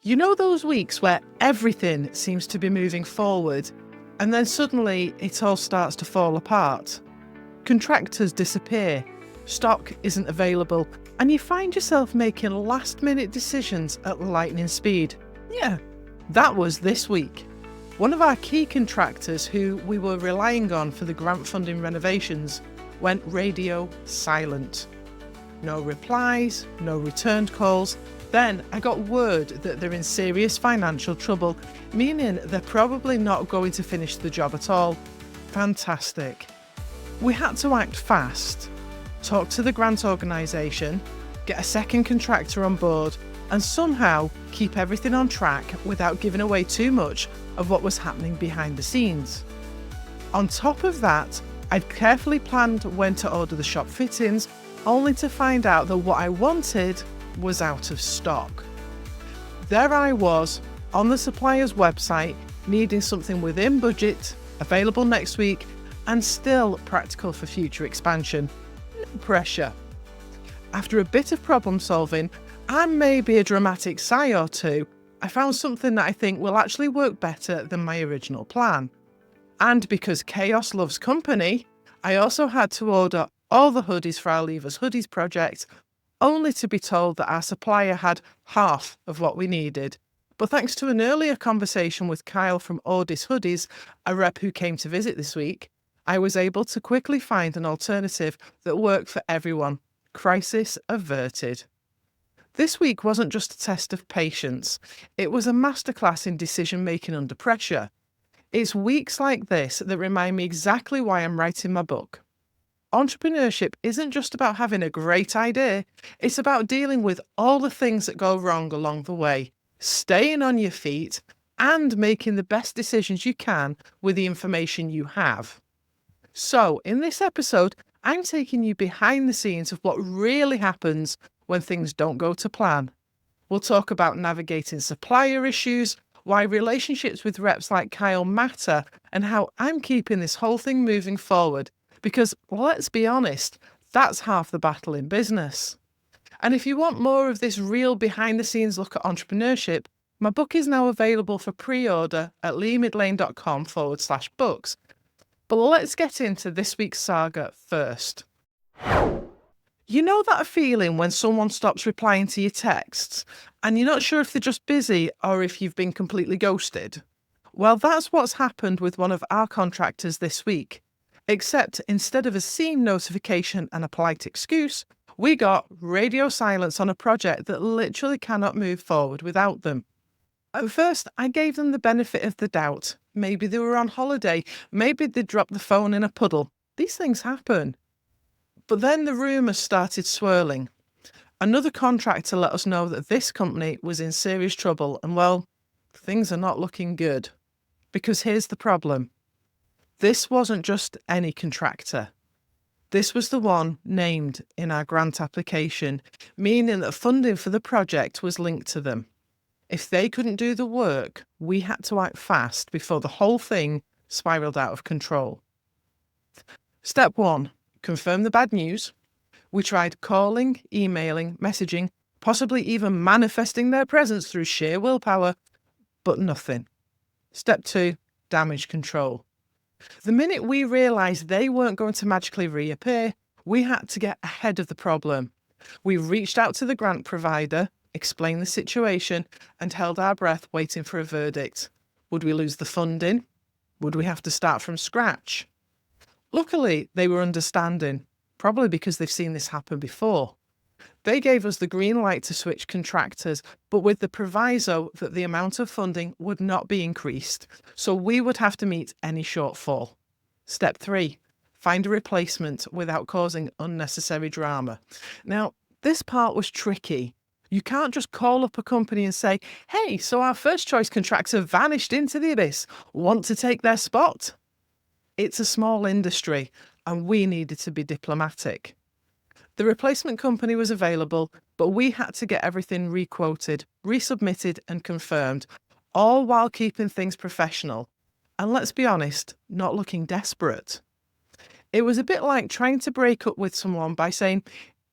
You know those weeks where everything seems to be moving forward and then suddenly it all starts to fall apart? Contractors disappear, stock isn't available, and you find yourself making last-minute decisions at lightning speed. Yeah, that was this week. One of our key contractors who we were relying on for the grant funding renovations went radio silent. No replies, no returned calls. Then I got word that they're in serious financial trouble, meaning they're probably not going to finish the job at all. Fantastic. We had to act fast, talk to the grant organisation, get a second contractor on board, and somehow keep everything on track without giving away too much of what was happening behind the scenes. On top of that, I'd carefully planned when to order the shop fittings, only to find out that what I wanted was out of stock. There I was, on the supplier's website, needing something within budget, available next week, and still practical for future expansion. No pressure. After a bit of problem solving, and maybe a dramatic sigh or two, I found something that I think will actually work better than my original plan. And because chaos loves company, I also had to order all the hoodies for our Leavers Hoodies project, only to be told that our supplier had half of what we needed. But thanks to an earlier conversation with Kyle from AWDis Hoodies, a rep who came to visit this week, I was able to quickly find an alternative that worked for everyone. Crisis averted. This week wasn't just a test of patience, it was a masterclass in decision-making under pressure. It's weeks like this that remind me exactly why I'm writing my book. Entrepreneurship isn't just about having a great idea, it's about dealing with all the things that go wrong along the way, staying on your feet, and making the best decisions you can with the information you have. So, in this episode, I'm taking you behind the scenes of what really happens when things don't go to plan. We'll talk about navigating supplier issues, why relationships with reps like Kyle matter, and how I'm keeping this whole thing moving forward. Because, let's be honest, that's half the battle in business. And if you want more of this real behind-the-scenes look at entrepreneurship, my book is now available for pre-order at leemidlane.com/books. But let's get into this week's saga first. You know that feeling when someone stops replying to your texts, and you're not sure if they're just busy or if you've been completely ghosted? Well, that's what's happened with one of our contractors this week. Except instead of a seen notification and a polite excuse, we got radio silence on a project that literally cannot move forward without them. At first, I gave them the benefit of the doubt. Maybe they were on holiday, maybe they dropped the phone in a puddle. These things happen. But then the rumours started swirling. Another contractor let us know that this company was in serious trouble and, well, things are not looking good. Because here's the problem. This wasn't just any contractor. This was the one named in our grant application, meaning that funding for the project was linked to them. If they couldn't do the work, we had to act fast before the whole thing spiraled out of control. Step 1. Confirm the bad news. We tried calling, emailing, messaging, possibly even manifesting their presence through sheer willpower, but nothing. Step 2. Damage control. The minute we realised they weren't going to magically reappear, we had to get ahead of the problem. We reached out to the grant provider, explained the situation, and held our breath waiting for a verdict. Would we lose the funding? Would we have to start from scratch? Luckily, they were understanding, probably because they've seen this happen before. They gave us the green light to switch contractors, but with the proviso that the amount of funding would not be increased, so we would have to meet any shortfall. Step 3. Find a replacement without causing unnecessary drama. Now, this part was tricky. You can't just call up a company and say, "Hey, so our first choice contractor vanished into the abyss. Want to take their spot?" It's a small industry, and we needed to be diplomatic. The replacement company was available, but we had to get everything requoted, resubmitted and confirmed, all while keeping things professional. And let's be honest, not looking desperate. It was a bit like trying to break up with someone by saying,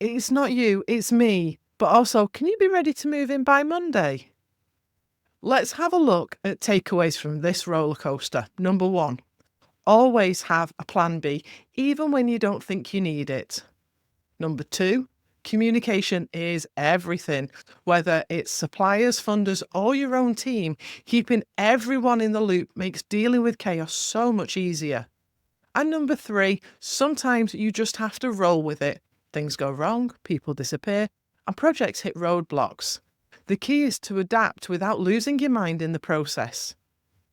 "It's not you, it's me, but also, can you be ready to move in by Monday?" Let's have a look at takeaways from this roller coaster. Number 1, always have a plan B, even when you don't think you need it. Number 2, communication is everything. Whether it's suppliers, funders, or your own team, keeping everyone in the loop makes dealing with chaos so much easier. And number 3, sometimes you just have to roll with it. Things go wrong, people disappear, and projects hit roadblocks. The key is to adapt without losing your mind in the process.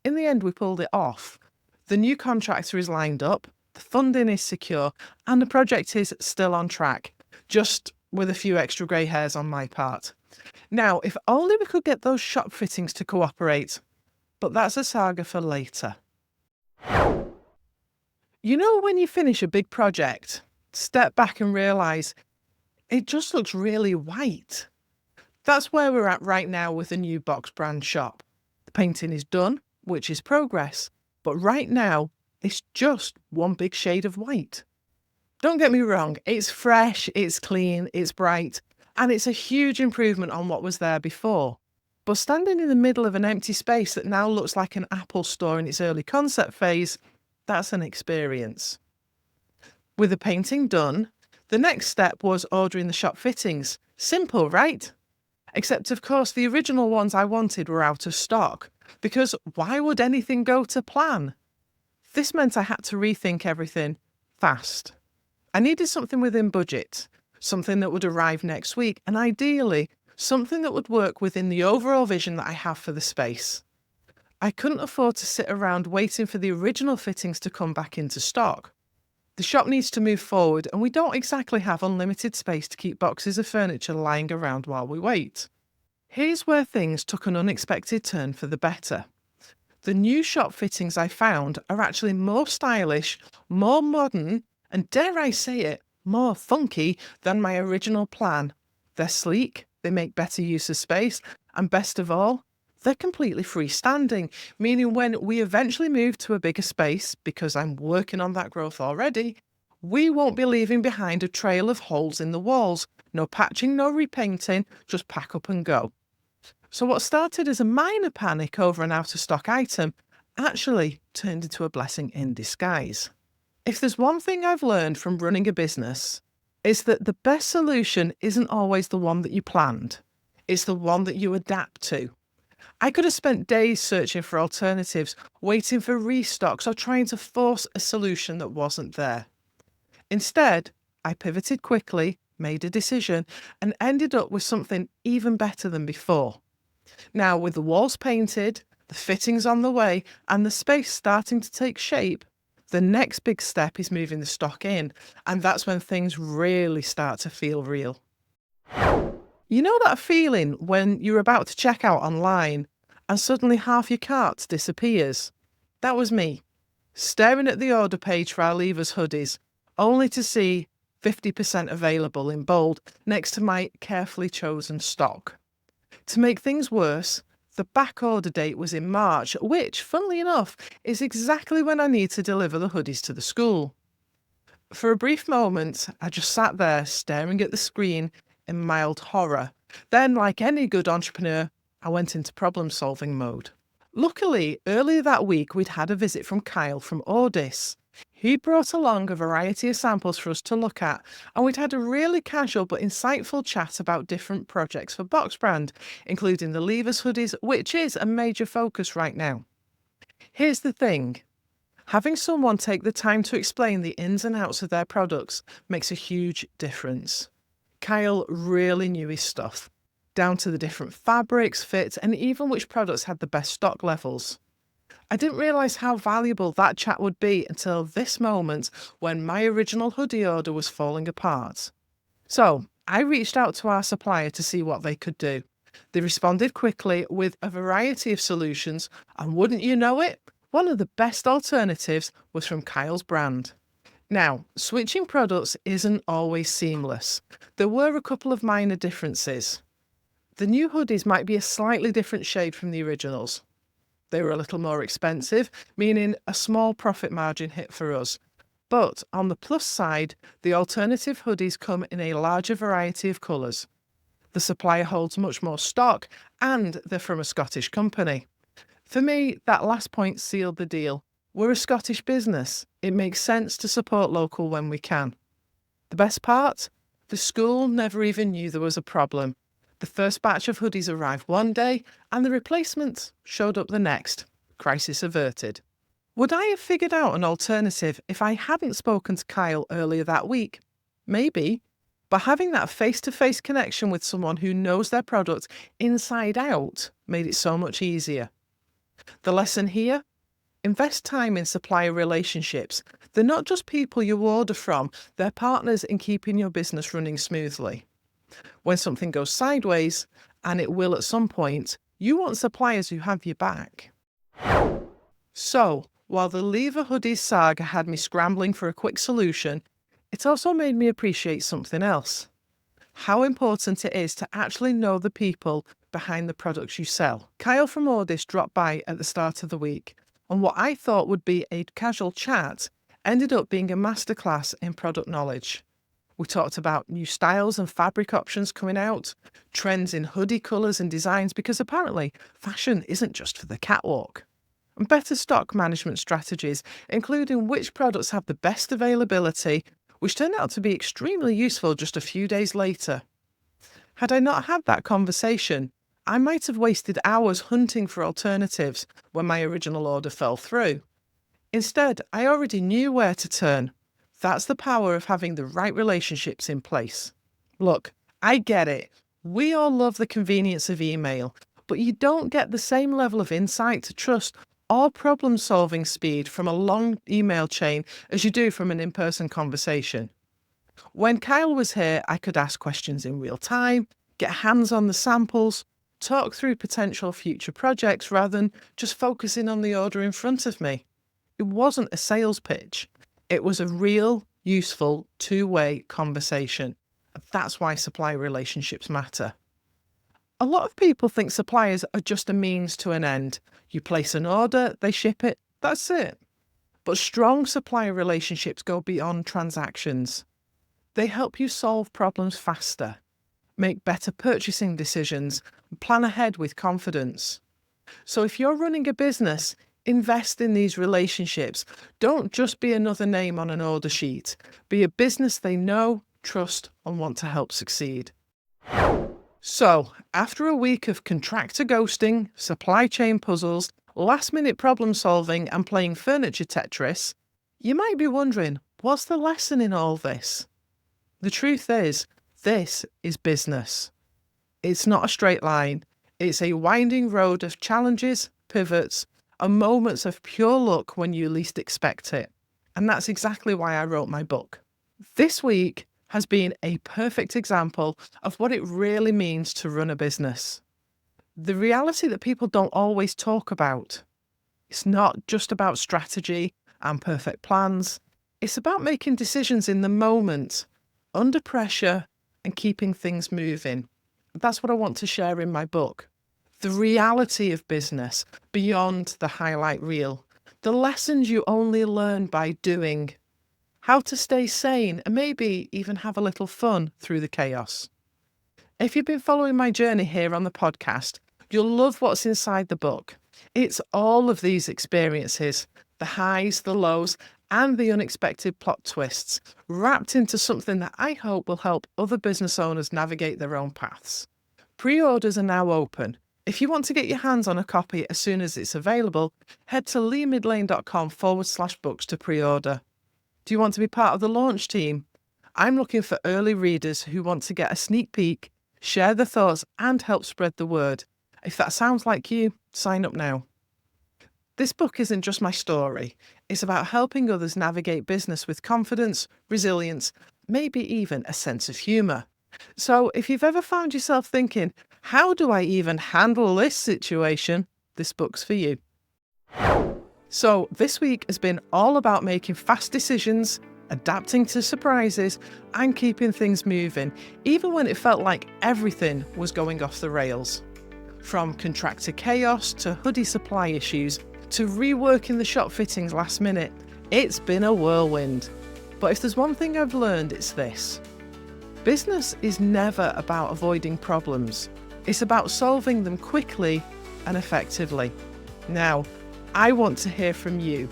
In the end, we pulled it off. The new contractor is lined up, the funding is secure, and the project is still on track, just with a few extra grey hairs on my part. Now, if only we could get those shop fittings to cooperate, but that's a saga for later. You know, when you finish a big project, step back and realise it just looks really white. That's where we're at right now with the new box brand shop. The painting is done, which is progress, but right now it's just one big shade of white. Don't get me wrong, it's fresh, it's clean, it's bright, and it's a huge improvement on what was there before. But standing in the middle of an empty space that now looks like an Apple store in its early concept phase, that's an experience. With the painting done, the next step was ordering the shop fittings. Simple, right? Except, of course, the original ones I wanted were out of stock, because why would anything go to plan? This meant I had to rethink everything fast. I needed something within budget, something that would arrive next week, and ideally, something that would work within the overall vision that I have for the space. I couldn't afford to sit around waiting for the original fittings to come back into stock. The shop needs to move forward, and we don't exactly have unlimited space to keep boxes of furniture lying around while we wait. Here's where things took an unexpected turn for the better. The new shop fittings I found are actually more stylish, more modern, and dare I say it, more funky than my original plan. They're sleek, they make better use of space, and best of all, they're completely freestanding, meaning when we eventually move to a bigger space, because I'm working on that growth already, we won't be leaving behind a trail of holes in the walls. No patching, no repainting, just pack up and go. So what started as a minor panic over an out-of-stock item actually turned into a blessing in disguise. If there's one thing I've learned from running a business, it's that the best solution isn't always the one that you planned. It's the one that you adapt to. I could have spent days searching for alternatives, waiting for restocks, or trying to force a solution that wasn't there. Instead, I pivoted quickly, made a decision, and ended up with something even better than before. Now, with the walls painted, the fittings on the way, and the space starting to take shape, the next big step is moving the stock in, and that's when things really start to feel real. You know that feeling when you're about to check out online and suddenly half your cart disappears? That was me, staring at the order page for our Leavers Hoodies, only to see 50% available in bold next to my carefully chosen stock. To make things worse, the back order date was in March, which, funnily enough, is exactly when I need to deliver the hoodies to the school. For a brief moment, I just sat there staring at the screen in mild horror. Then, like any good entrepreneur, I went into problem-solving mode. Luckily, earlier that week, we'd had a visit from Kyle from AWDis. He brought along a variety of samples for us to look at, and we'd had a really casual but insightful chat about different projects for Box Brand, including the Leavers Hoodies, which is a major focus right now. Here's the thing. Having someone take the time to explain the ins and outs of their products makes a huge difference. Kyle really knew his stuff, down to the different fabrics, fits, and even which products had the best stock levels. I didn't realise how valuable that chat would be until this moment when my original hoodie order was falling apart. So I reached out to our supplier to see what they could do. They responded quickly with a variety of solutions, and wouldn't you know it, one of the best alternatives was from Kyle's brand. Now, switching products isn't always seamless. There were a couple of minor differences. The new hoodies might be a slightly different shade from the originals. They were a little more expensive, meaning a small profit margin hit for us. But on the plus side, the alternative hoodies come in a larger variety of colours. The supplier holds much more stock, and they're from a Scottish company. For me, that last point sealed the deal. We're a Scottish business. It makes sense to support local when we can. The best part? The school never even knew there was a problem. The first batch of hoodies arrived one day, and the replacement showed up the next. Crisis averted. Would I have figured out an alternative if I hadn't spoken to Kyle earlier that week? Maybe. But having that face-to-face connection with someone who knows their product inside out made it so much easier. The lesson here? Invest time in supplier relationships. They're not just people you order from, they're partners in keeping your business running smoothly. When something goes sideways, and it will at some point, you want suppliers who have your back. So, while the Leavers Hoodies Saga had me scrambling for a quick solution, it also made me appreciate something else. How important it is to actually know the people behind the products you sell. Kyle from AWDis dropped by at the start of the week, and what I thought would be a casual chat ended up being a masterclass in product knowledge. We talked about new styles and fabric options coming out, trends in hoodie colours and designs, because apparently fashion isn't just for the catwalk, and better stock management strategies, including which products have the best availability, which turned out to be extremely useful just a few days later. Had I not had that conversation, I might have wasted hours hunting for alternatives when my original order fell through. Instead, I already knew where to turn. That's the power of having the right relationships in place. Look, I get it. We all love the convenience of email, but you don't get the same level of insight, trust, or problem-solving speed from a long email chain as you do from an in-person conversation. When Kyle was here, I could ask questions in real time, get hands on the samples, talk through potential future projects rather than just focusing on the order in front of me. It wasn't a sales pitch. It was a real, useful, two-way conversation. That's why supplier relationships matter. A lot of people think suppliers are just a means to an end. You place an order, they ship it, that's it. But strong supplier relationships go beyond transactions. They help you solve problems faster, make better purchasing decisions, and plan ahead with confidence. So if you're running a business, invest in these relationships. Don't just be another name on an order sheet. Be a business they know, trust, and want to help succeed. So, after a week of contractor ghosting, supply chain puzzles, last-minute problem solving, and playing furniture Tetris, you might be wondering, what's the lesson in all this? The truth is, this is business. It's not a straight line. It's a winding road of challenges, pivots, and moments of pure luck when you least expect it. And that's exactly why I wrote my book. This week has been a perfect example of what it really means to run a business. The reality that people don't always talk about. It's not just about strategy and perfect plans. It's about making decisions in the moment, under pressure, and keeping things moving. That's what I want to share in my book. The reality of business beyond the highlight reel. The lessons you only learn by doing. How to stay sane and maybe even have a little fun through the chaos. If you've been following my journey here on the podcast, you'll love what's inside the book. It's all of these experiences, the highs, the lows, and the unexpected plot twists, wrapped into something that I hope will help other business owners navigate their own paths. Pre-orders are now open. If you want to get your hands on a copy as soon as it's available, head to leemidlane.com/books to pre-order. Do you want to be part of the launch team? I'm looking for early readers who want to get a sneak peek, share their thoughts, and help spread the word. If that sounds like you, sign up now. This book isn't just my story. It's about helping others navigate business with confidence, resilience, maybe even a sense of humour. So if you've ever found yourself thinking, how do I even handle this situation? This book's for you. So this week has been all about making fast decisions, adapting to surprises, and keeping things moving, even when it felt like everything was going off the rails. From contractor chaos to hoodie supply issues to reworking the shop fittings last minute, it's been a whirlwind. But if there's one thing I've learned, it's this. Business is never about avoiding problems. It's about solving them quickly and effectively. Now, I want to hear from you.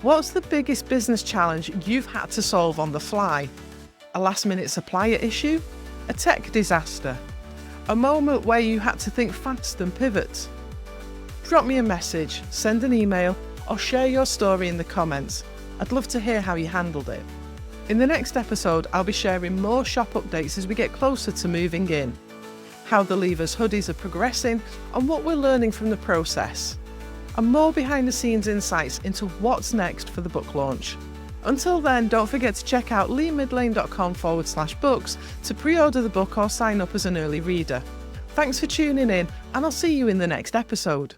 What's the biggest business challenge you've had to solve on the fly? A last-minute supplier issue? A tech disaster? A moment where you had to think fast and pivot? Drop me a message, send an email, or share your story in the comments. I'd love to hear how you handled it. In the next episode, I'll be sharing more shop updates as we get closer to moving in, how the Leavers hoodies are progressing, and what we're learning from the process, and more behind-the-scenes insights into what's next for the book launch. Until then, don't forget to check out leemidlane.com/books to pre-order the book or sign up as an early reader. Thanks for tuning in, and I'll see you in the next episode.